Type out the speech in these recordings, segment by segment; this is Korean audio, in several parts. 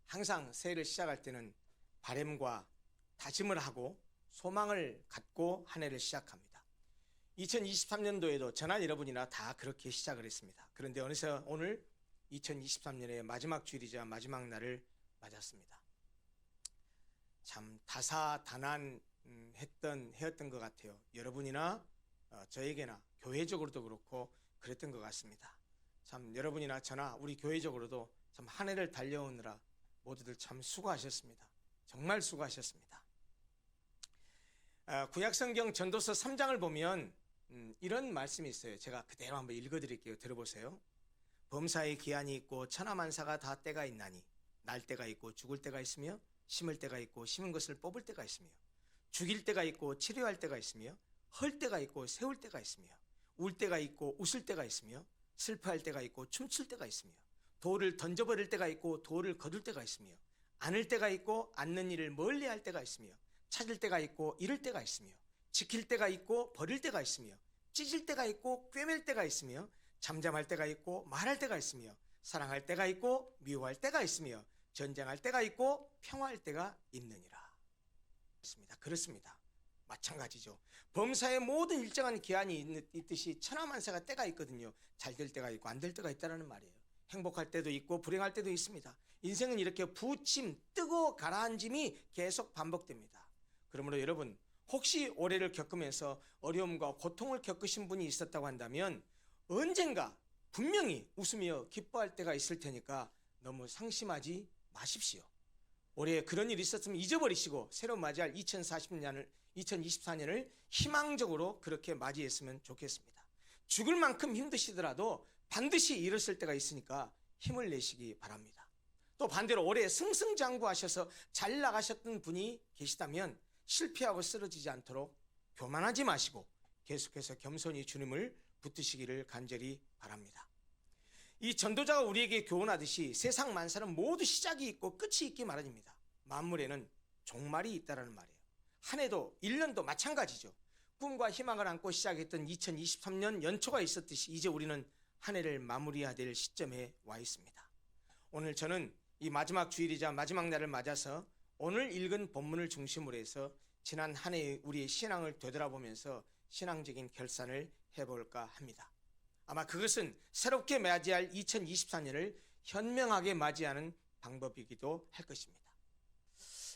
항상 새해를 시작할 때는 바람과 다짐을 하고 소망을 갖고 한 해를 시작합니다. 2023년도에도 저나 여러분이나 다 그렇게 시작을 했습니다. 그런데 어느새 오늘 2023년의 마지막 주일이자 마지막 날을 맞았습니다. 참 다사다난했던 해였던 것 같아요. 여러분이나 저에게나 교회적으로도 그렇고 그랬던 것 같습니다. 참 여러분이나 저나 우리 교회적으로도 참 한 해를 달려오느라 모두들 참 수고하셨습니다. 정말 수고하셨습니다. 구약성경 전도서 3장을 보면 이런 말씀이 있어요. 제가 그대로 한번 읽어드릴게요. 들어보세요. 범사의 기한이 있고 천하만사가 다 때가 있나니 날 때가 있고 죽을 때가 있으며 심을 때가 있고 심은 것을 뽑을 때가 있으며 죽일 때가 있고 치료할 때가 있으며 헐 때가 있고 세울 때가 있으며 울 때가 있고 웃을 때가 있으며 슬퍼할 때가 있고 춤출 때가 있으며 돌을 던져버릴 때가 있고 돌을 거둘 때가 있으며 안을 때가 있고 앉는 일을 멀리할 때가 있으며 찾을 때가 있고 잃을 때가 있으며 지킬 때가 있고 버릴 때가 있으며 찢을 때가 있고 꿰맬 때가 있으며 잠잠할 때가 있고 말할 때가 있으며 사랑할 때가 있고 미워할 때가 있으며 전쟁할 때가 있고 평화할 때가 있느니라. 그렇습니다. 마찬가지죠. 범사의 모든 일정한 기한이 있듯이 천하만사가 때가 있거든요. 잘 될 때가 있고 안 될 때가 있다는 말이에요. 행복할 때도 있고 불행할 때도 있습니다. 인생은 이렇게 부침, 뜨고 가라앉음이 계속 반복됩니다. 그러므로 여러분, 혹시 올해를 겪으면서 어려움과 고통을 겪으신 분이 있었다고 한다면 언젠가 분명히 웃으며 기뻐할 때가 있을 테니까 너무 상심하지 마십시오. 올해 그런 일이 있었으면 잊어버리시고 새로 맞이할 2024년을 희망적으로 그렇게 맞이했으면 좋겠습니다. 죽을 만큼 힘드시더라도 반드시 일었을 때가 있으니까 힘을 내시기 바랍니다. 또 반대로 올해 승승장구하셔서 잘 나가셨던 분이 계시다면 실패하고 쓰러지지 않도록 교만하지 마시고 계속해서 겸손히 주님을 붙드시기를 간절히 바랍니다. 이 전도자가 우리에게 교훈하듯이 세상 만사는 모두 시작이 있고 끝이 있기 마련입니다. 만물에는 종말이 있다는 말이에요. 한 해도 1년도 마찬가지죠. 꿈과 희망을 안고 시작했던 2023년 연초가 있었듯이 이제 우리는 한 해를 마무리해야 될 시점에 와 있습니다. 오늘 저는 이 마지막 주일이자 마지막 날을 맞아서 오늘 읽은 본문을 중심으로 해서 지난 한 해의 우리의 신앙을 되돌아보면서 신앙적인 결산을 해볼까 합니다. 아마 그것은 새롭게 맞이할 2024년을 현명하게 맞이하는 방법이기도 할 것입니다.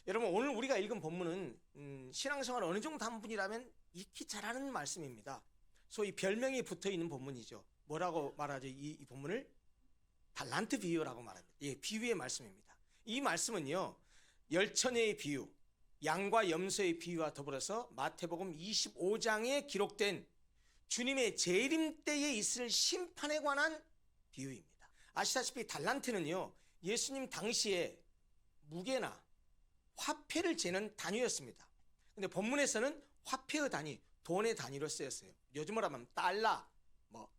여러분, 오늘 우리가 읽은 본문은 신앙생활 어느 정도 한 분이라면 익히 잘하는 말씀입니다. 소위 별명이 붙어있는 본문이죠. 뭐라고 말하죠? 이 본문을? 달란트 비유라고 말합니다. 예, 비유의 말씀입니다. 이 말씀은요, 열처녀의 비유, 양과 염소의 비유와 더불어서 마태복음 25장에 기록된 주님의 재림 때에 있을 심판에 관한 비유입니다. 아시다시피 달란트는요, 예수님 당시에 무게나 화폐를 재는 단위였습니다. 근데 본문에서는 화폐의 단위, 돈의 단위로 쓰였어요. 요즘으로 하면 달러,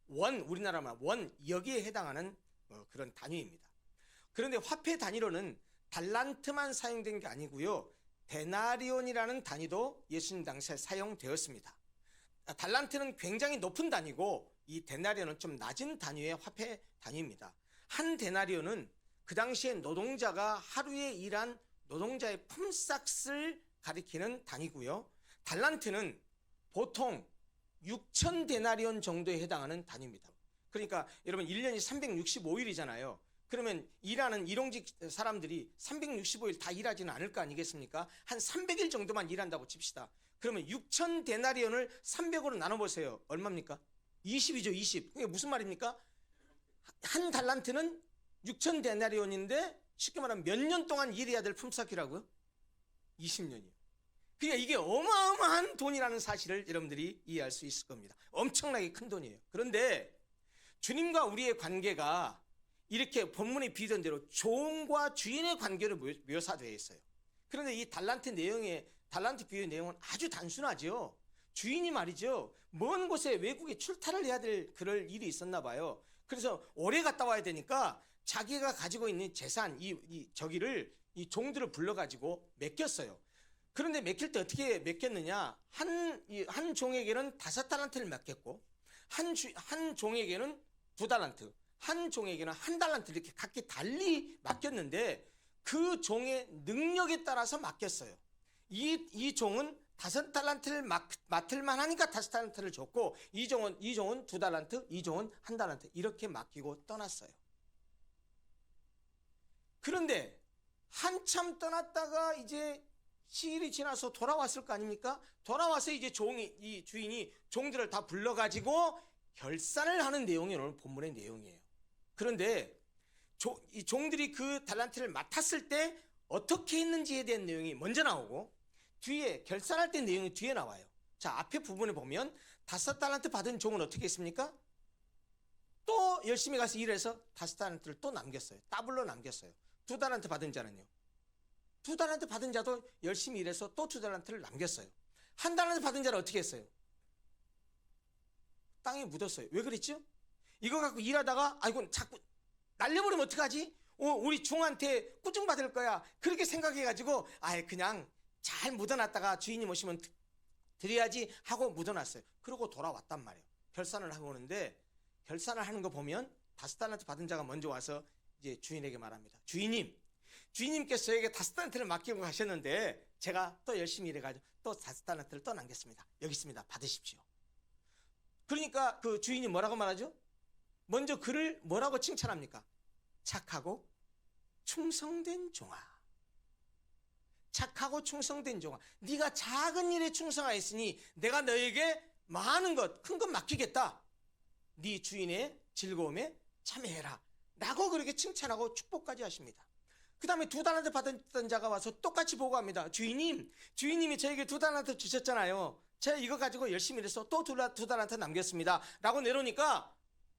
원, 우리나라만 원, 여기에 해당하는 그런 단위입니다. 그런데 화폐 단위로는 달란트만 사용된 게 아니고요, 데나리온이라는 단위도 예수님 당시에 사용되었습니다. 달란트는 굉장히 높은 단위고 이 데나리온은 좀 낮은 단위의 화폐 단위입니다. 한 데나리온은 그 당시에 노동자가 하루에 일한 노동자의 품삯을 가리키는 단위고요, 달란트는 보통 6천 데나리온 정도에 해당하는 단위입니다. 그러니까 여러분 1년이 365일이잖아요. 그러면 일하는 일용직 사람들이 365일 다 일하지는 않을 거 아니겠습니까? 한 300일 정도만 일한다고 칩시다. 그러면 6천 데나리온을 300으로 나눠보세요. 얼마입니까? 20이죠, 20. 그게 무슨 말입니까? 한 달란트는 6천 데나리온인데 쉽게 말하면 몇 년 동안 일해야 될 품삯이라고요? 20년이요. 그러니까 이게 어마어마한 돈이라는 사실을 여러분들이 이해할 수 있을 겁니다. 엄청나게 큰 돈이에요. 그런데 주님과 우리의 관계가 이렇게 본문에 비유된 대로 종과 주인의 관계로 묘사되어 있어요. 그런데 이 달란트 비유의 내용은 아주 단순하죠. 주인이 말이죠, 먼 곳에 외국에 출타를 해야 될 그럴 일이 있었나 봐요. 그래서 오래 갔다 와야 되니까 자기가 가지고 있는 재산, 이 종들을 불러가지고 맡겼어요. 그런데 맡길 때 어떻게 맡겼느냐? 한 종에게는 5달란트를 맡겼고, 한 종에게는 2달란트, 한 종에게는 1달란트 이렇게 각기 달리 맡겼는데 그 그 종의 능력에 따라서 맡겼어요. 이 종은 5달란트를 맡을 만하니까 5달란트를 줬고, 이 종은 2달란트, 이 종은 1달란트 이렇게 맡기고 떠났어요. 그런데 한참 떠났다가 이제 시일이 지나서 돌아왔을 거 아닙니까? 돌아와서 이제 이 주인이 종들을 다 불러가지고 결산을 하는 내용이 오늘 본문의 내용이에요. 그런데 이 종들이 그 달란트를 맡았을 때 어떻게 했는지에 대한 내용이 먼저 나오고, 뒤에 결산할 때 내용이 뒤에 나와요. 자, 앞에 부분에 보면 5달란트 받은 종은 어떻게 했습니까? 또 열심히 가서 일해서 5달란트를 또 남겼어요. 더블로 남겼어요. 2달란트 받은 자는요, 2달란트 받은 자도 열심히 일해서 또 2달란트를 남겼어요. 1달란트 받은 자는 어떻게 했어요? 땅에 묻었어요. 왜 그랬죠? 이거 갖고 일하다가 이건 자꾸 날려버리면 어떡하지? 우리 종한테 꾸중 받을 거야. 그렇게 생각해가지고 그냥 잘 묻어놨다가 주인이 오시면 드려야지 하고 묻어놨어요. 그러고 돌아왔단 말이에요. 결산을 하고 오는데, 결산을 하는 거 보면 5달란트 받은 자가 먼저 와서 이제 주인에게 말합니다. 주인님께서 저에게 5달란트를 맡기고 가셨는데 제가 또 열심히 일해가지고 또 5달란트를 또 남겼습니다. 여기 있습니다. 받으십시오. 그러니까 그 주인이 뭐라고 말하죠? 먼저 그를 뭐라고 칭찬합니까? 착하고 충성된 종아. 착하고 충성된 종아. 네가 작은 일에 충성하였으니 내가 너에게 많은 것, 큰 것 맡기겠다. 네 주인의 즐거움에 참여해라 라고 그렇게 칭찬하고 축복까지 하십니다. 그 다음에 2달란트 받았던 자가 와서 똑같이 보고합니다. 주인님이 저에게 2달란트 주셨잖아요. 제가 이거 가지고 열심히 일해서 또 2달란트 남겼습니다 라고 내놓으니까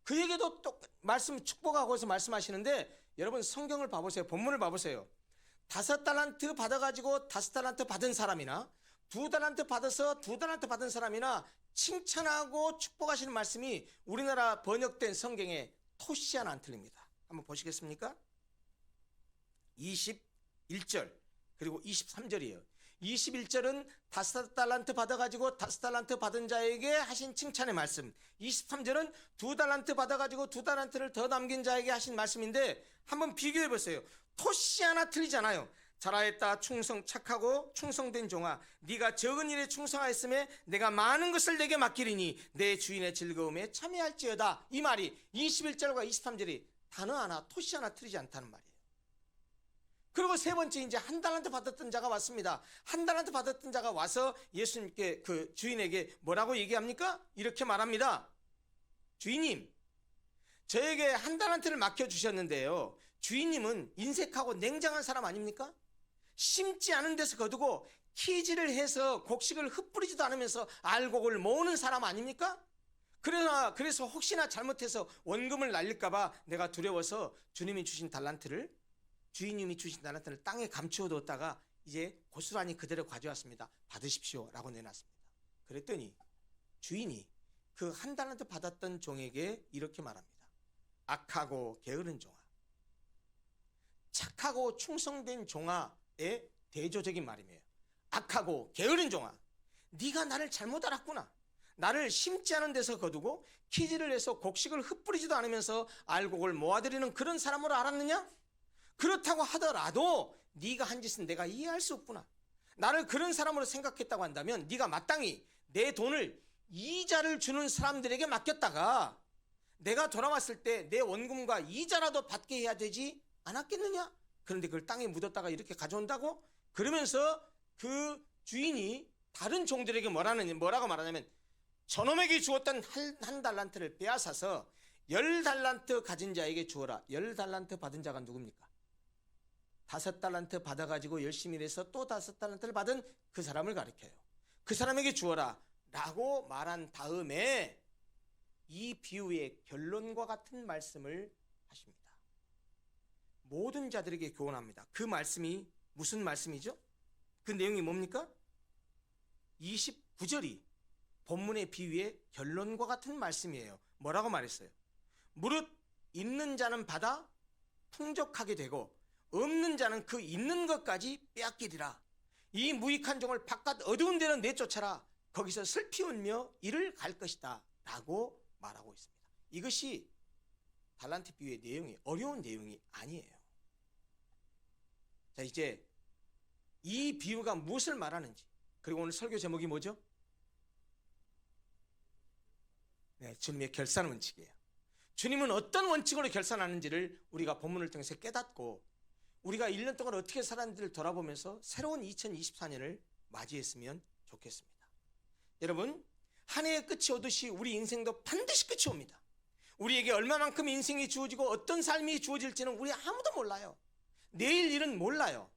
그에게도 또 축복하고 해서 말씀하시는데, 여러분 성경을 봐보세요. 본문을 봐보세요. 5달란트 받아가지고 5달란트 받은 사람이나 2달란트 받아서 2달란트 받은 사람이나 칭찬하고 축복하시는 말씀이 우리나라 번역된 성경에 토시 하나 안 틀립니다. 한번 보시겠습니까? 21절 그리고 23절이에요. 21절은 5달란트 받아가지고 5달란트 받은 자에게 하신 칭찬의 말씀, 23절은 2달란트 받아가지고 2달란트를 더 남긴 자에게 하신 말씀인데, 한번 비교해 보세요. 토시 하나 틀리잖아요. 잘하였다 착하고 충성된 종아, 네가 적은 일에 충성하였음에 내가 많은 것을 내게 맡기리니 내 주인의 즐거움에 참여할지어다. 이 말이 21절과 23절이 단어 하나 토시 하나 틀리지 않다는 말이에요. 그리고 세 번째, 이제 1달란트 받았던 자가 왔습니다. 1달란트 받았던 자가 와서 예수님께, 그 주인에게 뭐라고 얘기합니까? 이렇게 말합니다. 주인님, 저에게 1달란트를 맡겨주셨는데요, 주인님은 인색하고 냉정한 사람 아닙니까? 심지 않은 데서 거두고 키질을 해서 곡식을 흩뿌리지도 않으면서 알곡을 모으는 사람 아닙니까? 그래서 혹시나 잘못해서 원금을 날릴까봐 내가 두려워서 주님이 주신 달란트를 땅에 감추어 뒀다가 이제 고스란히 그대로 가져왔습니다. 받으십시오 라고 내놨습니다. 그랬더니 주인이 그 1달란트 받았던 종에게 이렇게 말합니다. 악하고 게으른 종아. 착하고 충성된 종아의 대조적인 말이에요. 악하고 게으른 종아, 네가 나를 잘못 알았구나. 나를 심지 않은 데서 거두고 키질을 해서 곡식을 흩뿌리지도 않으면서 알곡을 모아들이는 그런 사람으로 알았느냐? 그렇다고 하더라도 네가 한 짓은 내가 이해할 수 없구나. 나를 그런 사람으로 생각했다고 한다면 네가 마땅히 내 돈을 이자를 주는 사람들에게 맡겼다가 내가 돌아왔을 때 내 원금과 이자라도 받게 해야 되지 않았겠느냐? 그런데 그걸 땅에 묻었다가 이렇게 가져온다고? 그러면서 그 주인이 다른 종들에게 뭐라고 말하냐면, 저놈에게 주었던 한 달란트를 빼앗아서 10달란트 가진 자에게 주어라. 10달란트 받은 자가 누굽니까? 5달란트 받아가지고 열심히 일해서 또 5달란트를 받은 그 사람을 가리켜요. 그 사람에게 주어라 라고 말한 다음에 이 비유의 결론과 같은 말씀을 하십니다. 모든 자들에게 교훈합니다. 그 말씀이 무슨 말씀이죠? 그 내용이 뭡니까? 29절이 본문의 비유의 결론과 같은 말씀이에요. 뭐라고 말했어요? 무릇 있는 자는 받아 풍족하게 되고 없는 자는 그 있는 것까지 빼앗기리라. 이 무익한 종을 바깥 어두운 데로 내쫓아라. 거기서 슬피 울며 이를 갈 것이다 라고 말하고 있습니다. 이것이 달란트 비유의 내용이 어려운 내용이 아니에요. 자, 이제 이 비유가 무엇을 말하는지, 그리고 오늘 설교 제목이 뭐죠? 네, 주님의 결산 원칙이에요. 주님은 어떤 원칙으로 결산하는지를 우리가 본문을 통해서 깨닫고 우리가 1년 동안 어떻게 살았는지를 돌아보면서 새로운 2024년을 맞이했으면 좋겠습니다. 여러분, 한 해의 끝이 오듯이 우리 인생도 반드시 끝이 옵니다. 우리에게 얼마만큼 인생이 주어지고 어떤 삶이 주어질지는 우리 아무도 몰라요. 내일 일은 몰라요.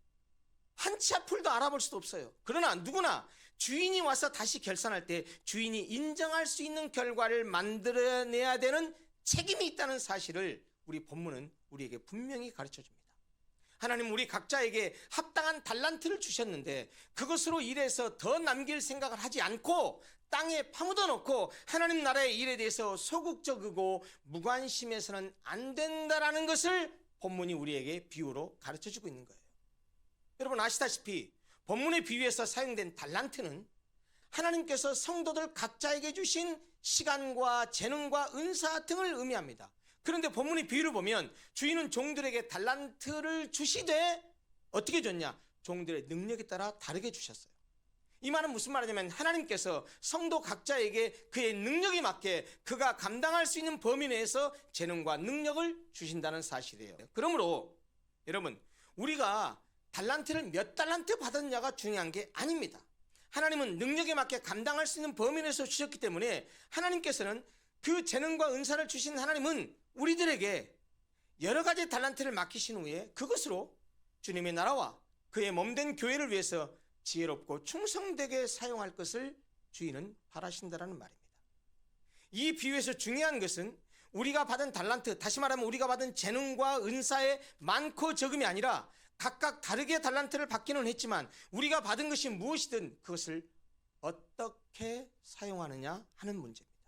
한치 앞을도 알아볼 수도 없어요. 그러나 누구나 주인이 와서 다시 결산할 때 주인이 인정할 수 있는 결과를 만들어내야 되는 책임이 있다는 사실을 우리 본문은 우리에게 분명히 가르쳐 줍니다. 하나님 우리 각자에게 합당한 달란트를 주셨는데 그것으로 일해서 더 남길 생각을 하지 않고 땅에 파묻어 놓고 하나님 나라의 일에 대해서 소극적이고 무관심해서는 안 된다라는 것을 본문이 우리에게 비유로 가르쳐 주고 있는 거예요. 여러분 아시다시피 본문의 비유에서 사용된 달란트는 하나님께서 성도들 각자에게 주신 시간과 재능과 은사 등을 의미합니다. 그런데 본문의 비유를 보면 주인은 종들에게 달란트를 주시되 어떻게 줬냐? 종들의 능력에 따라 다르게 주셨어요. 이 말은 무슨 말이냐면 하나님께서 성도 각자에게 그의 능력에 맞게 그가 감당할 수 있는 범위 내에서 재능과 능력을 주신다는 사실이에요. 그러므로 여러분 우리가 달란트를 몇 달란트 받았냐가 중요한 게 아닙니다. 하나님은 능력에 맞게 감당할 수 있는 범위 내에서 주셨기 때문에 하나님께서는 그 재능과 은사를 주신 하나님은 우리들에게 여러 가지 달란트를 맡기신 후에 그것으로 주님의 나라와 그의 몸된 교회를 위해서 지혜롭고 충성되게 사용할 것을 주인은 바라신다라는 말입니다. 이 비유에서 중요한 것은 우리가 받은 달란트, 다시 말하면 우리가 받은 재능과 은사의 많고 적음이 아니라 각각 다르게 달란트를 받기는 했지만 우리가 받은 것이 무엇이든 그것을 어떻게 사용하느냐 하는 문제입니다.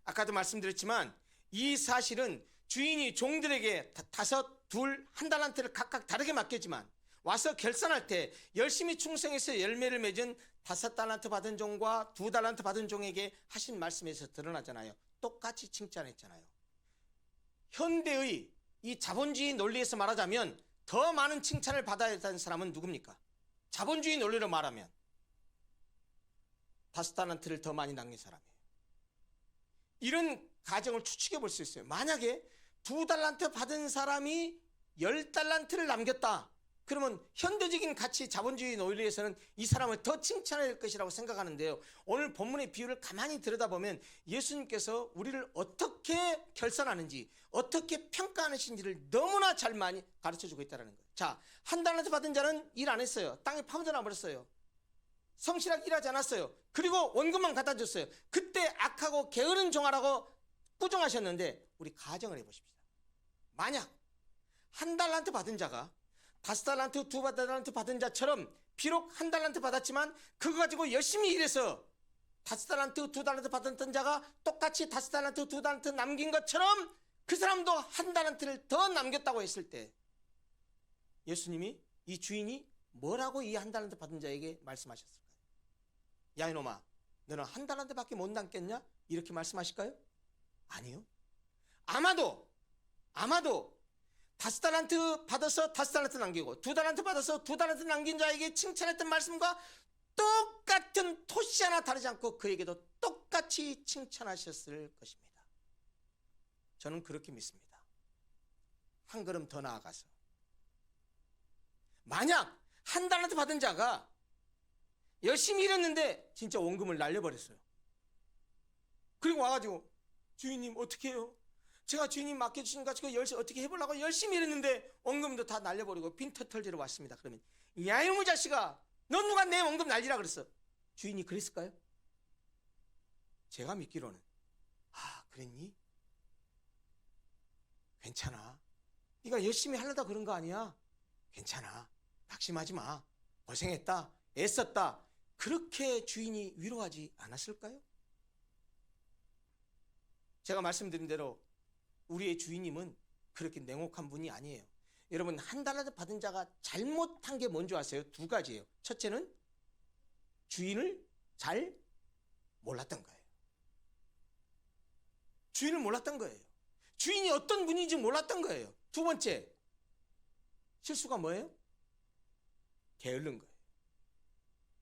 아까도 말씀드렸지만 이 사실은 주인이 종들에게 다섯, 둘, 한 달란트를 각각 다르게 맡겼지만 와서 결산할 때 열심히 충성해서 열매를 맺은 5달란트 받은 종과 2달란트 받은 종에게 하신 말씀에서 드러나잖아요. 똑같이 칭찬했잖아요. 현대의 이 자본주의 논리에서 말하자면 더 많은 칭찬을 받아야 하는 사람은 누굽니까? 자본주의 논리로 말하면 5달란트를 더 많이 남긴 사람이에요. 이런 가정을 추측해 볼 수 있어요. 만약에 2달란트 받은 사람이 10달란트를 남겼다. 그러면 현대적인 가치 자본주의 논리에서는 이 사람을 더 칭찬해야 될 것이라고 생각하는데요. 오늘 본문의 비유를 가만히 들여다보면 예수님께서 우리를 어떻게 결산하는지 어떻게 평가하시는지를 너무나 잘 많이 가르쳐주고 있다는 거예요. 자, 1달란트 받은 자는 일 안 했어요. 땅에 파묻어 놔버렸어요. 성실하게 일하지 않았어요. 그리고 원금만 갖다 줬어요. 그때 악하고 게으른 종아라고 꾸중하셨는데 우리 가정을 해보십시다. 만약 1달란트 받은 자가 5달란트, 2달란트 받은 자처럼 비록 1달란트 받았지만 그거 가지고 열심히 일해서 5달란트, 2달란트 받았던 자가 똑같이 5달란트, 2달란트 남긴 것처럼 그 사람도 1달란트를 더 남겼다고 했을 때 예수님이 이 주인이 뭐라고 이 1달란트 받은 자에게 말씀하셨을까요? 야 이놈아 너는 1달란트밖에 못 남겠냐? 이렇게 말씀하실까요? 아니요. 아마도 5달란트 받아서 5달란트 남기고 2달란트 받아서 2달란트 남긴 자에게 칭찬했던 말씀과 똑같은 토시 하나 다르지 않고 그에게도 똑같이 칭찬하셨을 것입니다. 저는 그렇게 믿습니다. 한 걸음 더 나아가서 만약 1달란트 받은 자가 열심히 일했는데 진짜 원금을 날려버렸어요. 그리고 와가지고 주인님 어떻게 해요? 제가 주인님 맡겨주시니까 제가 어떻게 해보려고 열심히 일했는데 원금도 다 날려버리고 빈터 털지러 왔습니다. 그러면 야 이놈의 자식아 넌 누가 내 원금 날리라 그랬어? 주인이 그랬을까요? 제가 믿기로는 그랬니? 괜찮아. 네가 열심히 하려다 그런 거 아니야? 괜찮아. 낙심하지 마. 고생했다. 애썼다. 그렇게 주인이 위로하지 않았을까요? 제가 말씀드린 대로 우리의 주인님은 그렇게 냉혹한 분이 아니에요. 여러분 1달란트 받은 자가 잘못한 게 뭔지 아세요? 2가지예요. 첫째는 주인을 잘 몰랐던 거예요. 주인을 몰랐던 거예요. 주인이 어떤 분인지 몰랐던 거예요. 2번째 실수가 뭐예요? 게으른 거예요.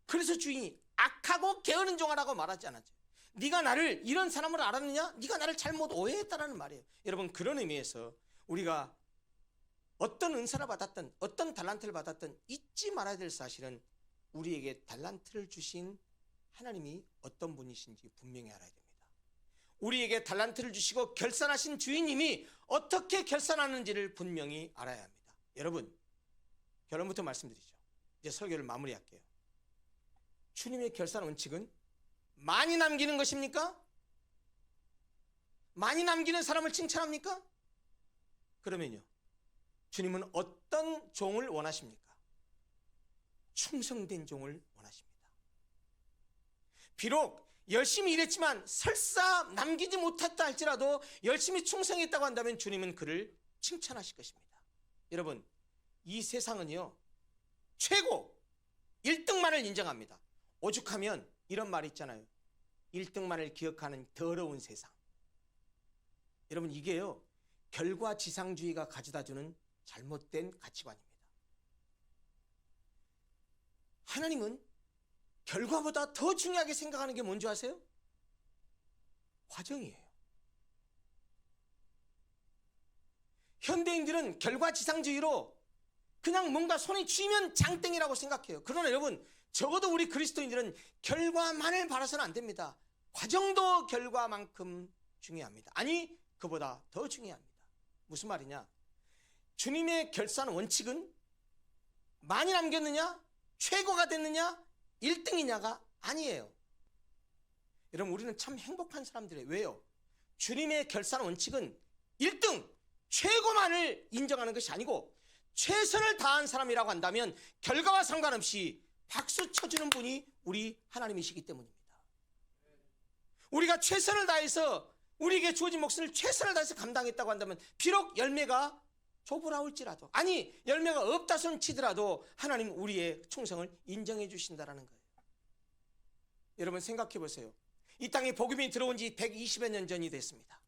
그래서 주인이 악하고 게으른 종아라고 말하지 않았죠. 네가 나를 이런 사람으로 알았느냐? 네가 나를 잘못 오해했다라는 말이에요. 여러분, 그런 의미에서 우리가 어떤 은사를 받았든 어떤 달란트를 받았든 잊지 말아야 될 사실은 우리에게 달란트를 주신 하나님이 어떤 분이신지 분명히 알아야 됩니다. 우리에게 달란트를 주시고 결산하신 주인님이 어떻게 결산하는지를 분명히 알아야 합니다. 여러분, 결론부터 말씀드리죠. 이제 설교를 마무리할게요. 주님의 결산 원칙은 많이 남기는 것입니까? 많이 남기는 사람을 칭찬합니까? 그러면요, 주님은 어떤 종을 원하십니까? 충성된 종을 원하십니다. 비록 열심히 일했지만 설사 남기지 못했다 할지라도 열심히 충성했다고 한다면 주님은 그를 칭찬하실 것입니다. 여러분, 이 세상은요, 최고 1등만을 인정합니다. 오죽하면 이런 말이 있잖아요. 1등만을 기억하는 더러운 세상. 여러분, 이게요, 결과지상주의가 가져다주는 잘못된 가치관입니다. 하나님은 결과보다 더 중요하게 생각하는 게 뭔지 아세요? 과정이에요. 현대인들은 결과지상주의로 그냥 뭔가 손에 쥐면 장땡이라고 생각해요. 그러나 여러분, 적어도 우리 그리스도인들은 결과만을 바라서는 안 됩니다. 과정도 결과만큼 중요합니다. 아니, 그보다 더 중요합니다. 무슨 말이냐? 주님의 결산 원칙은 많이 남겼느냐, 최고가 됐느냐, 1등이냐가 아니에요. 여러분, 우리는 참 행복한 사람들이에요. 왜요? 주님의 결산 원칙은 1등, 최고만을 인정하는 것이 아니고 최선을 다한 사람이라고 한다면 결과와 상관없이 박수 쳐주는 분이 우리 하나님이시기 때문입니다. 우리가 최선을 다해서 우리에게 주어진 몫을 최선을 다해서 감당했다고 한다면 비록 열매가 조부라울지라도, 아니 열매가 없다 손 치더라도 하나님 우리의 충성을 인정해 주신다는 거예요. 여러분, 생각해 보세요. 이 땅에 복음이 들어온 지 120여 년 전이 됐습니다.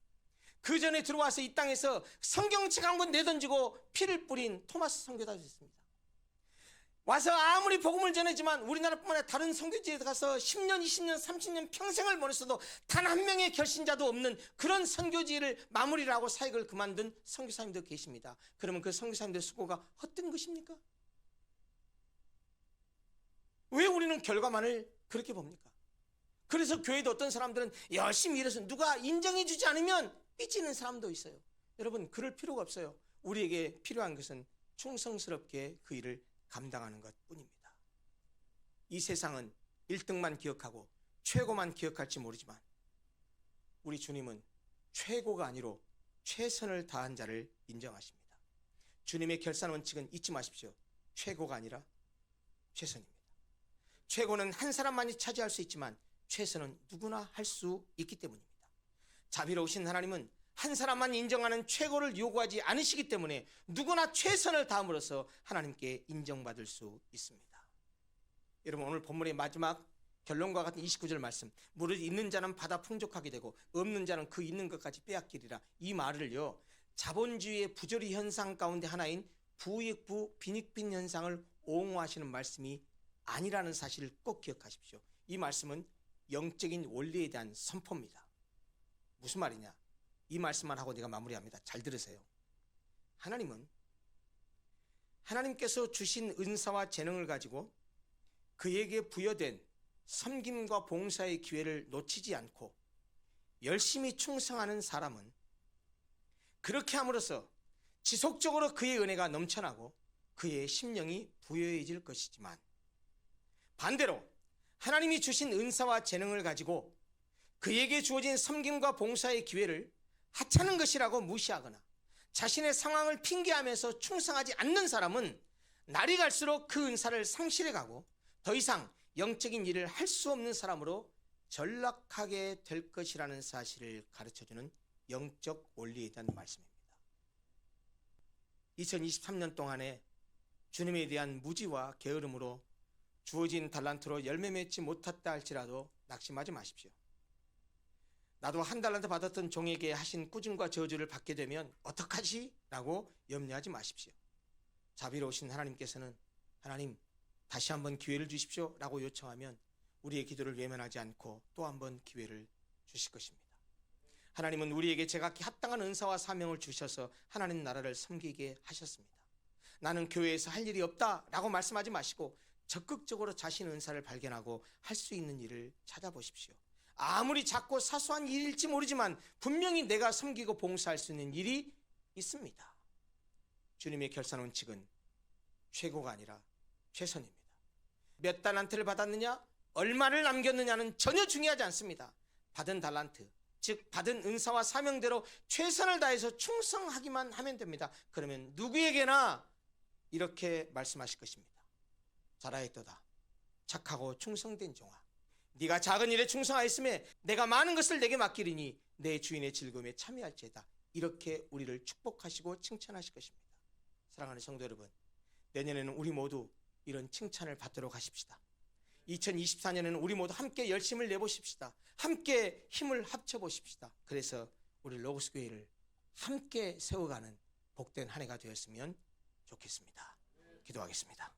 그 전에 들어와서 이 땅에서 성경책 한 권 내던지고 피를 뿌린 토마스 선교사였습니다. 와서 아무리 복음을 전하지만 우리나라뿐만 아니라 다른 선교지에 가서 10년, 20년, 30년 평생을 보냈어도 단 한 명의 결신자도 없는 그런 선교지를 마무리를 하고 사역을 그만둔 선교사님도 계십니다. 그러면 그 선교사님들의 수고가 헛된 것입니까? 왜 우리는 결과만을 그렇게 봅니까? 그래서 교회도 어떤 사람들은 열심히 일해서 누가 인정해 주지 않으면 삐지는 사람도 있어요. 여러분, 그럴 필요가 없어요. 우리에게 필요한 것은 충성스럽게 그 일을 감당하는 것뿐입니다. 이 세상은 1등만 기억하고 최고만 기억할지 모르지만 우리 주님은 최고가 아니로 최선을 다한 자를 인정하십니다. 주님의 결산 원칙은 잊지 마십시오. 최고가 아니라 최선입니다. 최고는 한 사람만이 차지할 수 있지만 최선은 누구나 할 수 있기 때문입니다. 자비로우신 하나님은 한 사람만 인정하는 최고를 요구하지 않으시기 때문에 누구나 최선을 다함으로써 하나님께 인정받을 수 있습니다. 여러분, 오늘 본문의 마지막 결론과 같은 29절 말씀, 무릇 있는 자는 받아 풍족하게 되고 없는 자는 그 있는 것까지 빼앗기리라. 이 말을요, 자본주의의 부조리 현상 가운데 하나인 부익부 빈익빈 현상을 옹호하시는 말씀이 아니라는 사실을 꼭 기억하십시오. 이 말씀은 영적인 원리에 대한 선포입니다. 무슨 말이냐? 이 말씀만 하고 내가 마무리합니다. 잘 들으세요. 하나님께서 주신 은사와 재능을 가지고 그에게 부여된 섬김과 봉사의 기회를 놓치지 않고 열심히 충성하는 사람은 그렇게 함으로써 지속적으로 그의 은혜가 넘쳐나고 그의 심령이 부여해질 것이지만, 반대로 하나님이 주신 은사와 재능을 가지고 그에게 주어진 섬김과 봉사의 기회를 하찮은 것이라고 무시하거나 자신의 상황을 핑계하면서 충성하지 않는 사람은 날이 갈수록 그 은사를 상실해가고 더 이상 영적인 일을 할 수 없는 사람으로 전락하게 될 것이라는 사실을 가르쳐주는 영적 원리에 대한 말씀입니다. 2023년 동안에 주님에 대한 무지와 게으름으로 주어진 달란트로 열매 맺지 못했다 할지라도 낙심하지 마십시오. 나도 한 달란트 받았던 종에게 하신 꾸중과 저주를 받게 되면 어떡하지? 라고 염려하지 마십시오. 자비로우신 하나님께서는 하나님, 다시 한번 기회를 주십시오 라고 요청하면 우리의 기도를 외면하지 않고 또 한번 기회를 주실 것입니다. 하나님은 우리에게 제각기 합당한 은사와 사명을 주셔서 하나님 나라를 섬기게 하셨습니다. 나는 교회에서 할 일이 없다 라고 말씀하지 마시고 적극적으로 자신의 은사를 발견하고 할 수 있는 일을 찾아보십시오. 아무리 작고 사소한 일일지 모르지만 분명히 내가 섬기고 봉사할 수 있는 일이 있습니다. 주님의 결산 원칙은 최고가 아니라 최선입니다. 몇 달란트를 받았느냐, 얼마를 남겼느냐는 전혀 중요하지 않습니다. 받은 달란트, 즉 받은 은사와 사명대로 최선을 다해서 충성하기만 하면 됩니다. 그러면 누구에게나 이렇게 말씀하실 것입니다. 잘하였도다 착하고 충성된 종아, 네가 작은 일에 충성하였음에 내가 많은 것을 내게 맡기리니 내 주인의 즐거움에 참여할지어다. 이렇게 우리를 축복하시고 칭찬하실 것입니다. 사랑하는 성도 여러분, 내년에는 우리 모두 이런 칭찬을 받도록 하십시다. 2024년에는 우리 모두 함께 열심을 내보십시다. 함께 힘을 합쳐보십시다. 그래서 우리 로고스 교회를 함께 세워가는 복된 한 해가 되었으면 좋겠습니다. 기도하겠습니다.